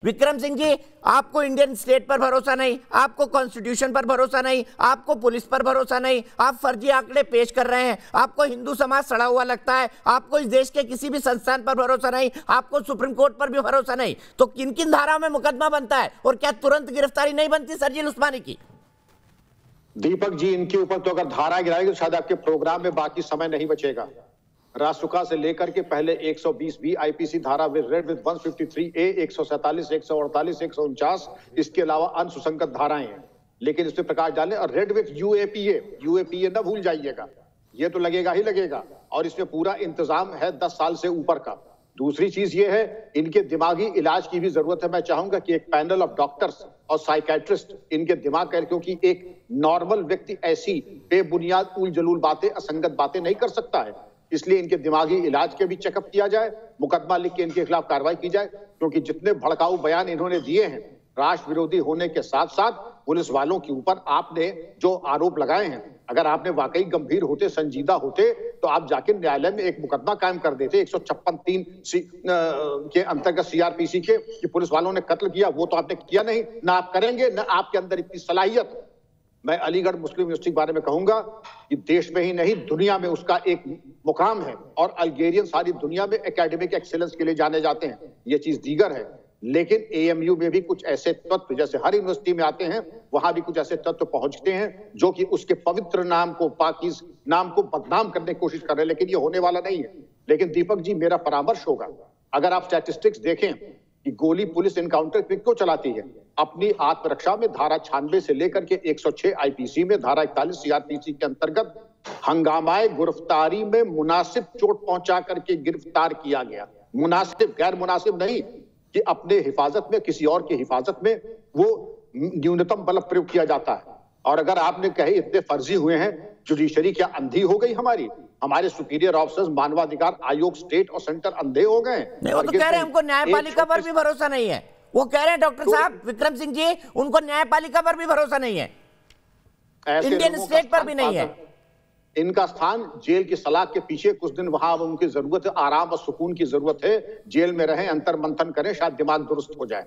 विक्रम सिंह जी, आपको Indian state पर भरोसा नहीं, आपको कॉन्स्टिट्यूशन पर भरोसा नहीं, आपको पुलिस पर भरोसा नहीं, आप फर्जी आंकड़े पेश कर रहे हैं, आपको हिंदू समाज सड़ा हुआ लगता है, आपको इस देश के किसी भी संस्थान पर भरोसा नहीं, आपको सुप्रीम कोर्ट पर भी भरोसा नहीं, तो किन किन धाराओं में मुकदमा बनता है और क्या तुरंत गिरफ्तारी नहीं बनती शर्जील उस्मानी की? दीपक जी, इनके ऊपर तो अगर धारा गिराएगी तो शायद आपके प्रोग्राम में बाकी समय नहीं बचेगा। रासुका से लेकर के पहले 120 बी आईपीसी धारा विद 153A, 147, 148, 149, इसके अलावा अन्य सुसंगत धाराएं हैं, लेकिन इस पे प्रकाश डालें। और रेड विथ यूएपीए ना भूल जाइएगा, ये तो लगेगा ही लगेगा, और इसमें पूरा इंतजाम है 10 साल से ऊपर का। दूसरी चीज ये है, इनके दिमागी इलाज की भी जरूरत है। मैं चाहूंगा कि एक पैनल ऑफ डॉक्टर्स और साइकेट्रिस्ट इनके दिमाग का, क्योंकि एक नॉर्मल व्यक्ति ऐसी बेबुनियाद उल जलूल बातें, असंगत बातें नहीं कर सकता है, इसलिए इनके दिमागी इलाज के भी चेकअप किया जाए, मुकदमा लिख के इनके खिलाफ कार्रवाई की जाए, क्योंकि जितने भड़काऊ बयान इन्होंने दिए हैं, राष्ट्र विरोधी होने के साथ साथ पुलिस वालों के ऊपर आपने जो आरोप लगाए हैं, अगर आपने वाकई गंभीर होते, संजीदा होते, तो आप जाके न्यायालय में एक मुकदमा कायम कर देते 156(3) के अंतर्गत सीआरपीसी के, कि पुलिस वालों ने कत्ल किया। वो तो आपने किया नहीं, ना आप करेंगे, ना आपके अंदर इतनी सलाहियत। मैं अलीगढ़ मुस्लिम यूनिवर्सिटी के बारे में कहूंगा कि देश में ही नहीं, दुनिया में उसका एक मुकाम है, और अल्गेरियन सारी दुनिया में एकेडमिक एक्सीलेंस के लिए जाने जाते हैं। ये चीज दीगर है, लेकिन एएमयू में भी कुछ ऐसे तत्व, जैसे हर यूनिवर्सिटी में आते हैं, वहां भी कुछ ऐसे तत्व पहुंचते हैं जो कि उसके पवित्र नाम को, पाकीज़ नाम को बदनाम करने की कोशिश कर रहे हैं, लेकिन ये होने वाला नहीं है। लेकिन दीपक जी, मेरा परामर्श होगा, अगर आप स्टैटिस्टिक्स देखें कि गोली पुलिस एनकाउंटर क्यों चलाती है, अपनी आत्मरक्षा में धारा 96 से लेकर के 106 आईपीसी में, धारा 41 सीआरपीसी के अंतर्गत हंगामाए गिरफ्तारी में मुनासिब चोट पहुंचा करके गिरफ्तार किया गया। मुनासिब, गैर मुनासिब नहीं, कि अपने हिफाजत में, किसी और की हिफाजत में वो न्यूनतम बल प्रयोग किया जाता है। और अगर आपने कहे इतने फर्जी हुए हैं, जुडिशरी क्या अंधी हो गई हमारे सुपीरियर ऑफिसर्स, मानवाधिकार आयोग, स्टेट और सेंटर अंधे हो गए? नहीं, वो तो कह रहे हैं हमको न्यायपालिका पर भी भरोसा नहीं है। वो कह रहे हैं डॉक्टर साहब, विक्रम सिंह जी, उनको न्यायपालिका पर भी भरोसा नहीं है, इंडियन स्टेट पर भी नहीं है। इनका स्थान जेल की सलाख के पीछे, कुछ दिन वहां उनकी जरूरत है, आराम और सुकून की जरूरत है, जेल में रहें, अंतर मंथन करें, शायद दिमाग दुरुस्त हो जाए।